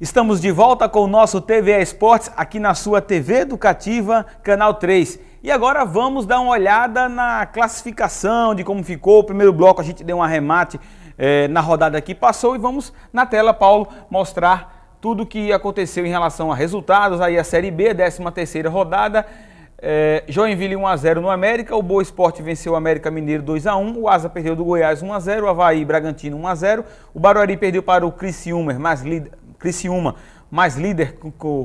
Estamos de volta com o nosso TVA Esportes aqui na sua TV Educativa, Canal 3. E agora vamos dar uma olhada na classificação de como ficou. O primeiro bloco a gente deu um arremate na rodada que passou e vamos na tela, Paulo, mostrar tudo o que aconteceu em relação a resultados. Aí a Série B, 13ª rodada. Joinville 1-0 no América, o Boa Esporte venceu o América Mineiro 2-1, o Asa perdeu do Goiás 1-0, o Avaí e Bragantino 1-0, o Barueri perdeu para o Criciúma, mais líder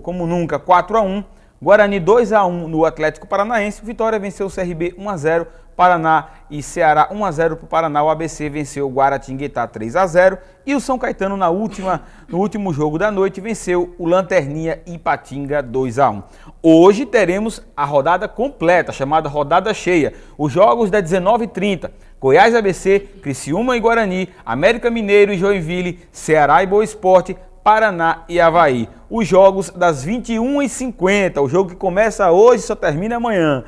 como nunca, 4-1, Guarani 2-1 no Atlético Paranaense, Vitória venceu o CRB 1-0, Paraná e Ceará 1-0 para o Paraná, o ABC venceu o Guaratinguetá 3-0 e o São Caetano no último jogo da noite venceu o Lanterninha Ipatinga 2-1. Hoje teremos a rodada completa, chamada rodada cheia, os jogos das 19h30, Goiás ABC, Criciúma e Guarani, América Mineiro e Joinville, Ceará e Boa Esporte, Paraná e Avaí. Os jogos das 21h50, o jogo que começa hoje e só termina amanhã.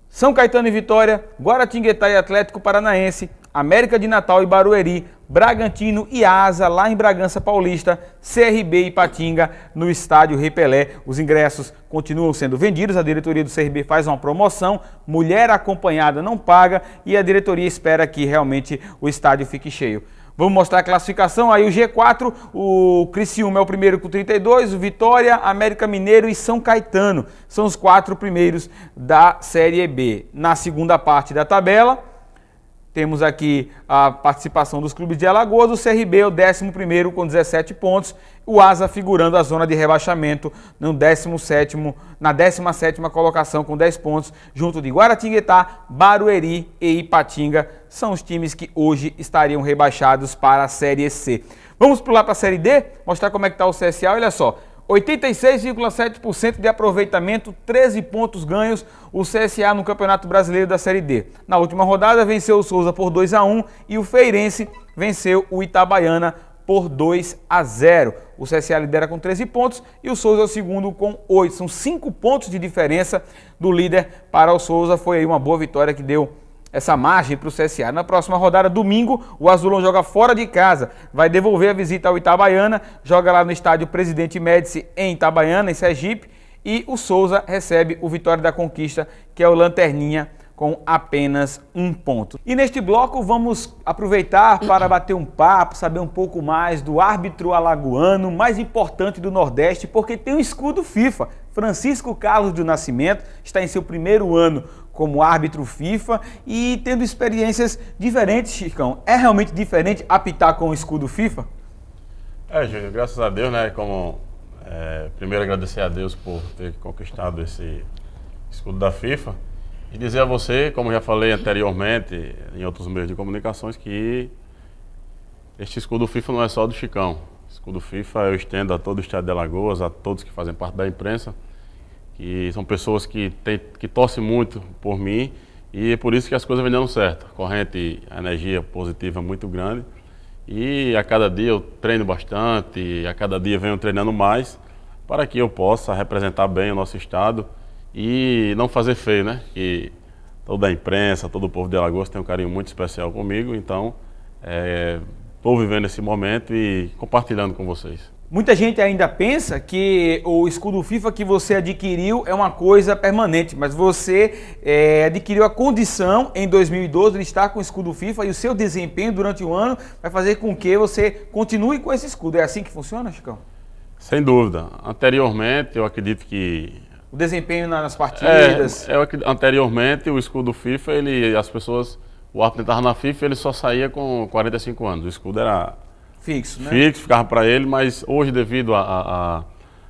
São Caetano e Vitória, Guaratinguetá e Atlético Paranaense, América de Natal e Barueri, Bragantino e Asa lá em Bragança Paulista, CRB e Ipatinga no estádio Rei Pelé. Os ingressos continuam sendo vendidos, a diretoria do CRB faz uma promoção, mulher acompanhada não paga e a diretoria espera que realmente o estádio fique cheio. Vamos mostrar a classificação, aí o G4, o Criciúma é o primeiro com 32, o Vitória, América Mineiro e São Caetano são os 4 primeiros da Série B. Na segunda parte da tabela, temos aqui a participação dos clubes de Alagoas, o CRB é o 11º com 17 pontos, o Asa figurando a zona de rebaixamento na 17ª colocação com 10 pontos, junto de Guaratinguetá, Barueri e Ipatinga, são os times que hoje estariam rebaixados para a Série C. Vamos pular para a Série D, mostrar como é que está o CSA, olha só. 86,7% de aproveitamento, 13 pontos ganhos, o CSA no Campeonato Brasileiro da Série D. Na última rodada venceu o Souza por 2-1 e o Feirense venceu o Itabaiana por 2-0. O CSA lidera com 13 pontos e o Souza é o segundo com 8. São 5 pontos de diferença do líder para o Souza. Foi aí uma boa vitória que deu essa margem para o CSA. Na próxima rodada, domingo, o Azulão joga fora de casa, vai devolver a visita ao Itabaiana, joga lá no estádio Presidente Médici em Itabaiana, em Sergipe, e o Souza recebe o Vitória da Conquista, que é o Lanterninha, com apenas 1 ponto. E neste bloco vamos aproveitar para bater um papo, saber um pouco mais do árbitro alagoano mais importante do Nordeste, porque tem um escudo FIFA. Francisco Carlos do Nascimento está em seu primeiro ano como árbitro FIFA e tendo experiências diferentes, Chicão. É realmente diferente apitar com o escudo FIFA? Júnior, graças a Deus, né? Primeiro agradecer a Deus por ter conquistado esse escudo da FIFA e dizer a você, como já falei anteriormente em outros meios de comunicações, que este escudo FIFA não é só do Chicão. O escudo FIFA eu estendo a todo o estado de Alagoas, a todos que fazem parte da imprensa, que são pessoas que torcem muito por mim e é por isso que as coisas vêm dando certo. A corrente, a energia positiva é muito grande e a cada dia eu treino bastante, a cada dia venho treinando mais para que eu possa representar bem o nosso estado e não fazer feio, né? Que toda a imprensa, todo o povo de Alagoas tem um carinho muito especial comigo, então estou vivendo esse momento e compartilhando com vocês. Muita gente ainda pensa que o escudo FIFA que você adquiriu é uma coisa permanente, mas você adquiriu a condição em 2012 de estar com o escudo FIFA e o seu desempenho durante o ano vai fazer com que você continue com esse escudo. É assim que funciona, Chicão? Sem dúvida. Anteriormente, eu acredito que... O desempenho nas partidas? Anteriormente, o escudo FIFA, o árbitro entrava na FIFA, ele só saía com 45 anos. O escudo era... Fixo, né? Fixo, ficava para ele, mas hoje devido a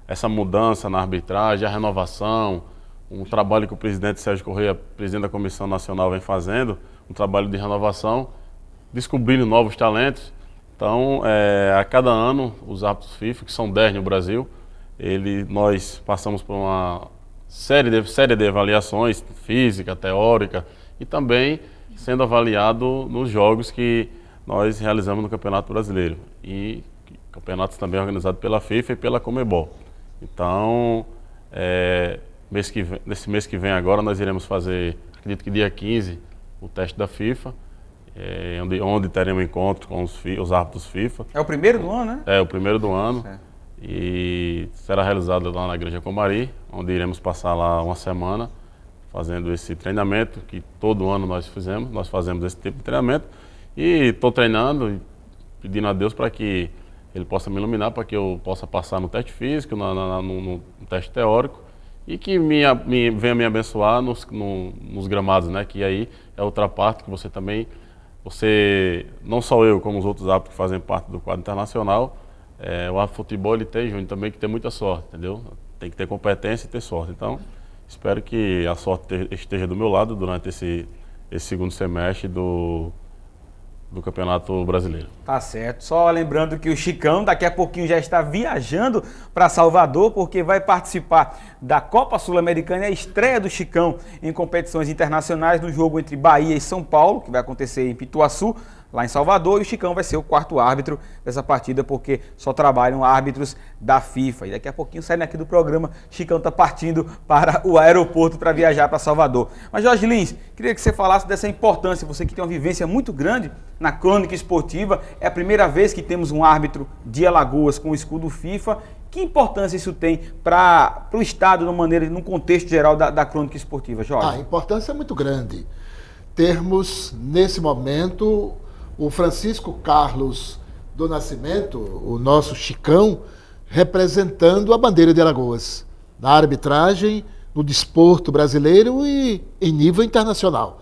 essa mudança na arbitragem, a renovação, um trabalho que o presidente Sérgio Correia, presidente da Comissão Nacional, vem fazendo, um trabalho de renovação, descobrindo novos talentos. Então, a cada ano, os árbitros FIFA, que são 10 no Brasil, nós passamos por uma série de avaliações, física, teórica, e também sendo avaliado nos jogos que nós realizamos no Campeonato Brasileiro e campeonatos também organizados pela FIFA e pela Comebol. Então, nesse mês que vem agora, nós iremos fazer, acredito que dia 15, o teste da FIFA, onde teremos encontro com os árbitros FIFA. É o primeiro do ano, né? É o primeiro do ano. e será realizado lá na Igreja Comari, onde iremos passar lá uma semana fazendo esse treinamento que todo ano nós fazemos esse tipo de treinamento, e estou treinando e pedindo a Deus para que Ele possa me iluminar, para que eu possa passar no teste físico, no teste teórico, e que venha me abençoar nos gramados, né? Que aí é outra parte que você, não só eu, como os outros árbitros que fazem parte do quadro internacional, o árbitro de futebol ele tem, Júnior, também que ter muita sorte, entendeu? Tem que ter competência e ter sorte. Então, espero que a sorte esteja do meu lado durante esse segundo semestre do Campeonato Brasileiro. Tá certo. Só lembrando que o Chicão daqui a pouquinho já está viajando para Salvador, porque vai participar da Copa Sul-Americana, a estreia do Chicão em competições internacionais no jogo entre Bahia e São Paulo, que vai acontecer em Pituaçu, lá em Salvador, e o Chicão vai ser o quarto árbitro dessa partida, porque só trabalham árbitros da FIFA. E daqui a pouquinho, saindo aqui do programa, Chicão está partindo para o aeroporto para viajar para Salvador. Mas, Jorge Lins, queria que você falasse dessa importância, você que tem uma vivência muito grande na crônica esportiva, é a primeira vez que temos um árbitro de Alagoas com o escudo FIFA. Que importância isso tem para o Estado, num contexto geral da crônica esportiva, Jorge? A importância é muito grande. Termos, nesse momento, o Francisco Carlos do Nascimento, o nosso Chicão, representando a bandeira de Alagoas, na arbitragem, no desporto brasileiro e em nível internacional.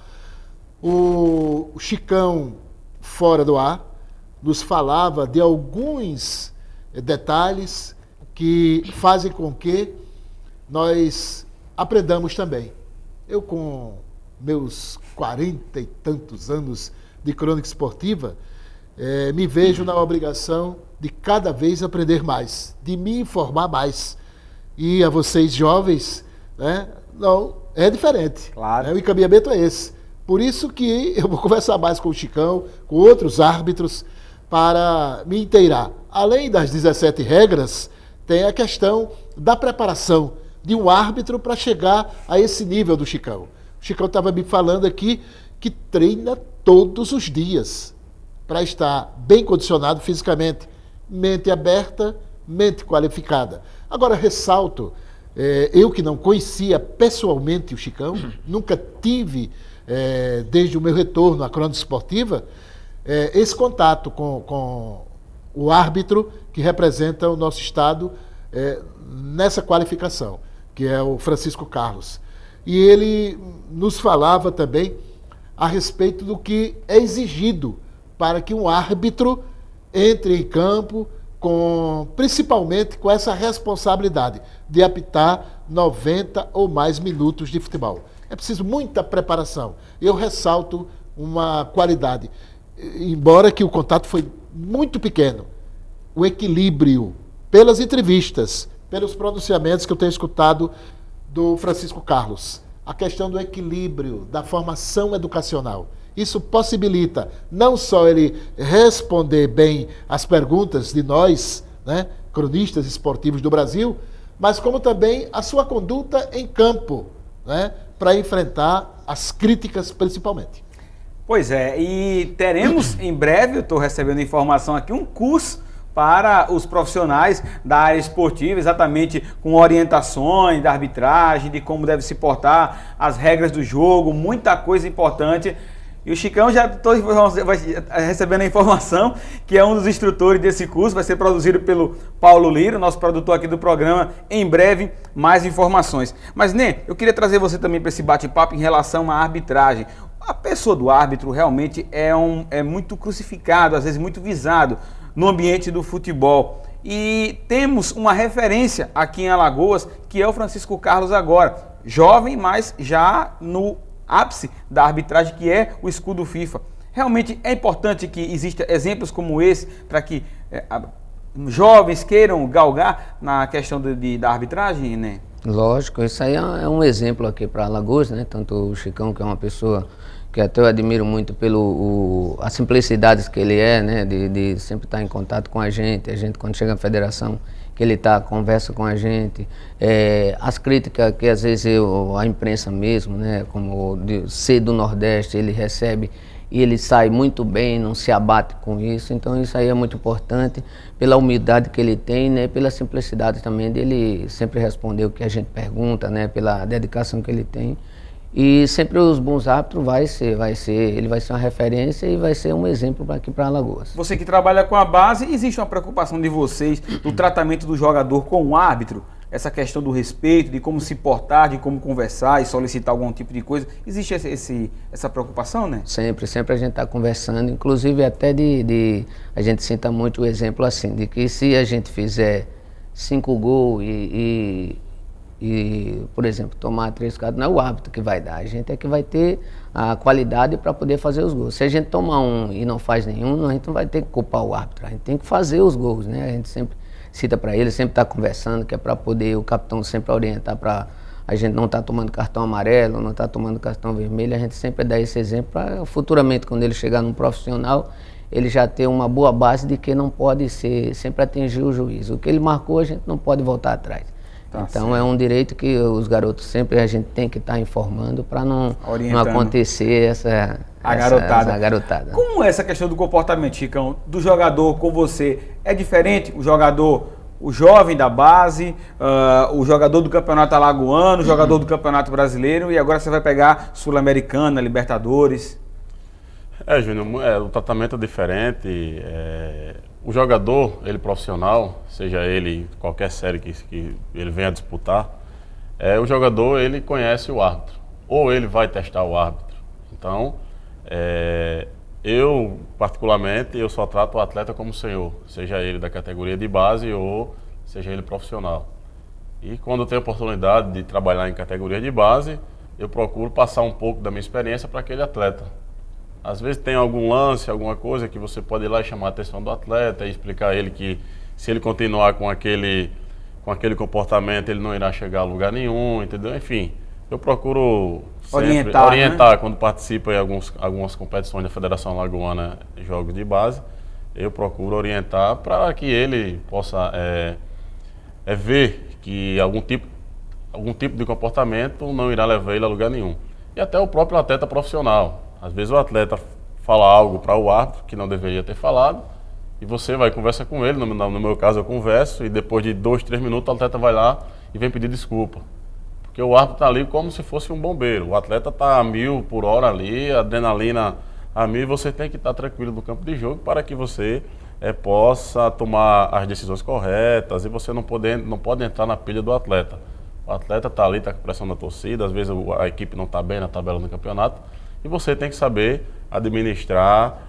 O Chicão, fora do ar, nos falava de alguns detalhes que fazem com que nós aprendamos também. Eu, com meus 40 e tantos anos de crônica esportiva, me vejo na obrigação de cada vez aprender mais, de me informar mais. E a vocês jovens, né, não, é diferente. Claro. O encaminhamento é esse. Por isso que eu vou conversar mais com o Chicão, com outros árbitros, para me inteirar. Além das 17 regras, tem a questão da preparação de um árbitro para chegar a esse nível do Chicão. O Chicão estava me falando aqui que treina todos os dias para estar bem condicionado fisicamente, mente aberta, mente qualificada. Agora, ressalto, eu que não conhecia pessoalmente o Chicão, nunca tive, desde o meu retorno à crônica esportiva, esse contato com o árbitro que representa o nosso estado nessa qualificação, que é o Francisco Carlos. E ele nos falava também a respeito do que é exigido para que um árbitro entre em campo, principalmente com essa responsabilidade de apitar 90 ou mais minutos de futebol. É preciso muita preparação. Eu ressalto uma qualidade, embora que o contato foi muito pequeno, o equilíbrio, pelas entrevistas, pelos pronunciamentos que eu tenho escutado do Francisco Carlos, a questão do equilíbrio, da formação educacional. Isso possibilita não só ele responder bem as perguntas de nós, né, cronistas esportivos do Brasil, mas como também a sua conduta em campo, né, para enfrentar as críticas principalmente. Pois é, e teremos em breve, eu estou recebendo informação aqui, um curso para os profissionais da área esportiva, exatamente com orientações da arbitragem, de como deve se portar, as regras do jogo, muita coisa importante. E o Chicão já vai recebendo a informação que é um dos instrutores desse curso, vai ser produzido pelo Paulo Lira, nosso produtor aqui do programa. Em breve, mais informações. Mas, Nê, eu queria trazer você também para esse bate-papo em relação à arbitragem. A pessoa do árbitro realmente é muito crucificado, às vezes muito visado no ambiente do futebol. E temos uma referência aqui em Alagoas, que é o Francisco Carlos agora. Jovem, mas já no ápice da arbitragem, que é o escudo FIFA. Realmente é importante que existam exemplos como esse para que jovens queiram galgar na questão da arbitragem, né? Lógico, isso aí é um exemplo aqui para Alagoas, né? Tanto o Chicão, que é uma pessoa que até eu admiro muito as simplicidades que ele é, né? De sempre estar em contato com a gente quando chega na federação, que ele conversa com a gente, as críticas que às vezes a imprensa mesmo, né? Como de ser do Nordeste, ele recebe e ele sai muito bem, não se abate com isso. Então isso aí é muito importante, pela humildade que ele tem, né, pela simplicidade também dele sempre responder o que a gente pergunta, né, pela dedicação que ele tem. E sempre os bons árbitros ele vai ser uma referência e vai ser um exemplo aqui para Alagoas. Você que trabalha com a base, existe uma preocupação de vocês do tratamento do jogador com o árbitro? Essa questão do respeito, de como se portar, de como conversar e solicitar algum tipo de coisa. Existe essa preocupação, né? Sempre a gente está conversando, inclusive até a gente cita muito o exemplo assim, de que se a gente fizer 5 gols e, por exemplo, tomar 3 cartões, não é o árbitro que vai dar, a gente é que vai ter a qualidade para poder fazer os gols. Se a gente tomar um e não faz nenhum, a gente não vai ter que culpar o árbitro, a gente tem que fazer os gols, né? A gente sempre cita para ele, sempre está conversando, que é para poder o capitão sempre orientar para a gente não estar tomando cartão amarelo, não estar tomando cartão vermelho, a gente sempre dá esse exemplo para futuramente, quando ele chegar num profissional, ele já ter uma boa base de que não pode sempre atingir o juiz. O que ele marcou, a gente não pode voltar atrás. Tá, então certo. É um direito que os garotos sempre a gente tem que estar informando para não acontecer essa garotada. Como é essa questão do comportamento, Chicão, do jogador com você? É diferente o jovem da base, o jogador do campeonato alagoano, o jogador do campeonato brasileiro, e agora você vai pegar Sul-Americana, Libertadores? Júnior, o tratamento é diferente. O jogador, ele profissional, seja ele qualquer série que ele venha disputar, o jogador, ele conhece o árbitro, ou ele vai testar o árbitro. Então, eu, particularmente, eu só trato o atleta como senhor, seja ele da categoria de base ou seja ele profissional. E quando eu tenho a oportunidade de trabalhar em categoria de base, eu procuro passar um pouco da minha experiência para aquele atleta. Às vezes tem algum lance, alguma coisa que você pode ir lá e chamar a atenção do atleta e explicar a ele que se ele continuar com aquele comportamento, ele não irá chegar a lugar nenhum, entendeu? Enfim, eu procuro sempre orientar, né? Quando participo em algumas competições da Federação Alagoana de Jogos de Base, eu procuro orientar para que ele possa ver que algum tipo de comportamento não irá levar ele a lugar nenhum. E até o próprio atleta profissional. Às vezes o atleta fala algo para o árbitro que não deveria ter falado e você vai conversar com ele, no meu caso eu converso, e depois de 2, 3 minutos o atleta vai lá e vem pedir desculpa. Porque o árbitro está ali como se fosse um bombeiro, o atleta está a 1000 por hora ali, a adrenalina a 1000, e você tem que estar tranquilo no campo de jogo para que você possa tomar as decisões corretas e você não pode entrar na pilha do atleta. O atleta está ali, está com pressão da torcida, às vezes a equipe não está bem na tabela do campeonato, e você tem que saber administrar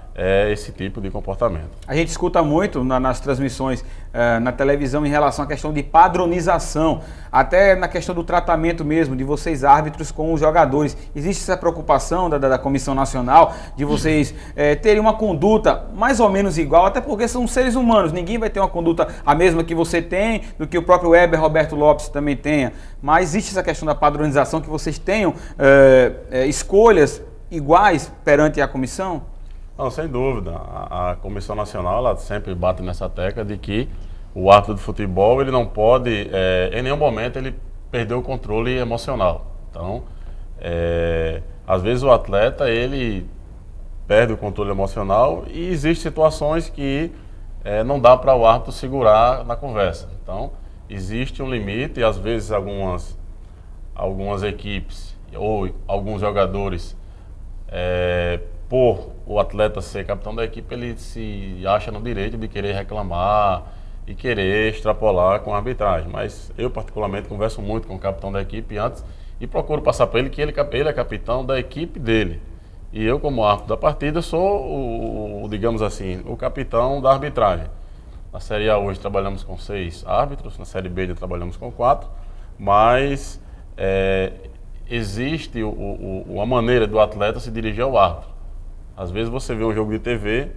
esse tipo de comportamento. A gente escuta muito nas transmissões na televisão em relação à questão de padronização, até na questão do tratamento mesmo de vocês árbitros com os jogadores. Existe essa preocupação da Comissão Nacional de vocês terem uma conduta mais ou menos igual, até porque são seres humanos, ninguém vai ter uma conduta a mesma que você tem, do que o próprio Weber Roberto Lopes também tenha, mas existe essa questão da padronização, que vocês tenham escolhas iguais perante a comissão? Não, sem dúvida. A Comissão Nacional ela sempre bate nessa tecla de que o árbitro de futebol ele não pode, em nenhum momento, ele perder o controle emocional. Então, às vezes o atleta ele perde o controle emocional e existem situações que não dá para o árbitro segurar na conversa. Então, existe um limite e às vezes algumas equipes ou alguns jogadores por o atleta ser capitão da equipe, ele se acha no direito de querer reclamar e querer extrapolar com a arbitragem. Mas eu, particularmente, converso muito com o capitão da equipe antes e procuro passar para ele que ele é capitão da equipe dele. E eu, como árbitro da partida, sou digamos assim, o capitão da arbitragem. Na Série A hoje trabalhamos com 6 árbitros, na Série B já trabalhamos com 4, mas existe uma maneira do atleta se dirigir ao árbitro. Às vezes você vê um jogo de TV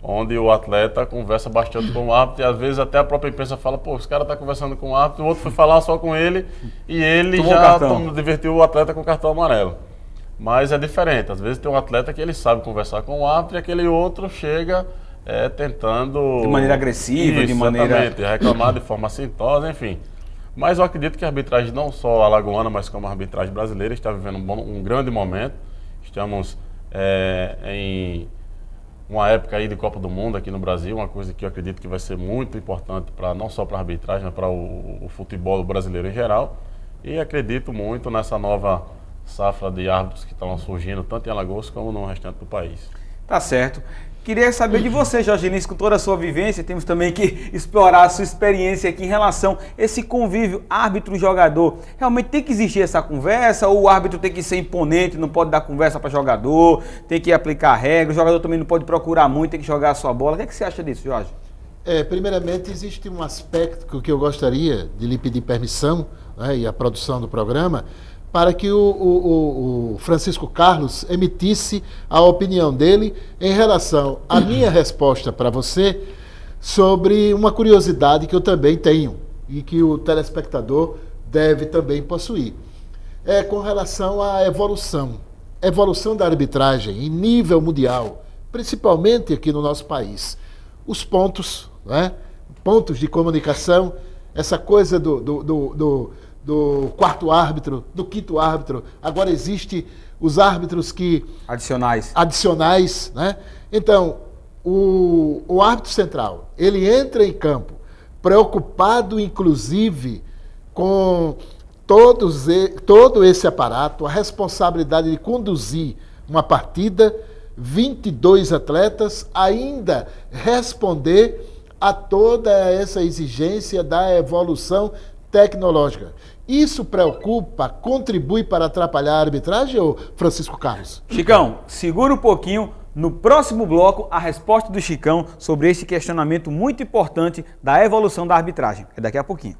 onde o atleta conversa bastante com o árbitro e às vezes até a própria imprensa fala, pô, esse cara está conversando com o árbitro, o outro foi falar só com ele e ele já divertiu o atleta com o cartão amarelo. Mas é diferente, às vezes tem um atleta que ele sabe conversar com o árbitro e aquele outro chega tentando... De maneira agressiva, de maneira... reclamar de forma assintosa, enfim. Mas eu acredito que a arbitragem, não só alagoana, mas como a arbitragem brasileira, está vivendo um grande momento. Estamos em uma época aí de Copa do Mundo aqui no Brasil, uma coisa que eu acredito que vai ser muito importante não só para a arbitragem, mas para o futebol brasileiro em geral. E acredito muito nessa nova safra de árbitros que estão surgindo, tanto em Alagoas como no restante do país. Tá certo. Queria saber de você, Jorge Lins, com toda a sua vivência, temos também que explorar a sua experiência aqui em relação a esse convívio árbitro-jogador. Realmente tem que existir essa conversa ou o árbitro tem que ser imponente, não pode dar conversa para jogador, tem que aplicar regra, o jogador também não pode procurar muito, tem que jogar a sua bola. O que é que você acha disso, Jorge? Primeiramente, existe um aspecto que eu gostaria de lhe pedir permissão, né, e a produção do programa, para que o Francisco Carlos emitisse a opinião dele em relação à minha resposta para você sobre uma curiosidade que eu também tenho e que o telespectador deve também possuir. É com relação à evolução da arbitragem em nível mundial, principalmente aqui no nosso país. Os pontos, né? Pontos de comunicação, essa coisa do quarto árbitro, do quinto árbitro. Agora existe os árbitros que... Adicionais, né? Então, o árbitro central, ele entra em campo preocupado, inclusive, com todo esse aparato, a responsabilidade de conduzir uma partida, 22 atletas, ainda responder a toda essa exigência da evolução tecnológica. Isso preocupa, contribui para atrapalhar a arbitragem, ou Francisco Carlos? Chicão, segura um pouquinho. No próximo bloco, a resposta do Chicão sobre esse questionamento muito importante da evolução da arbitragem. É daqui a pouquinho.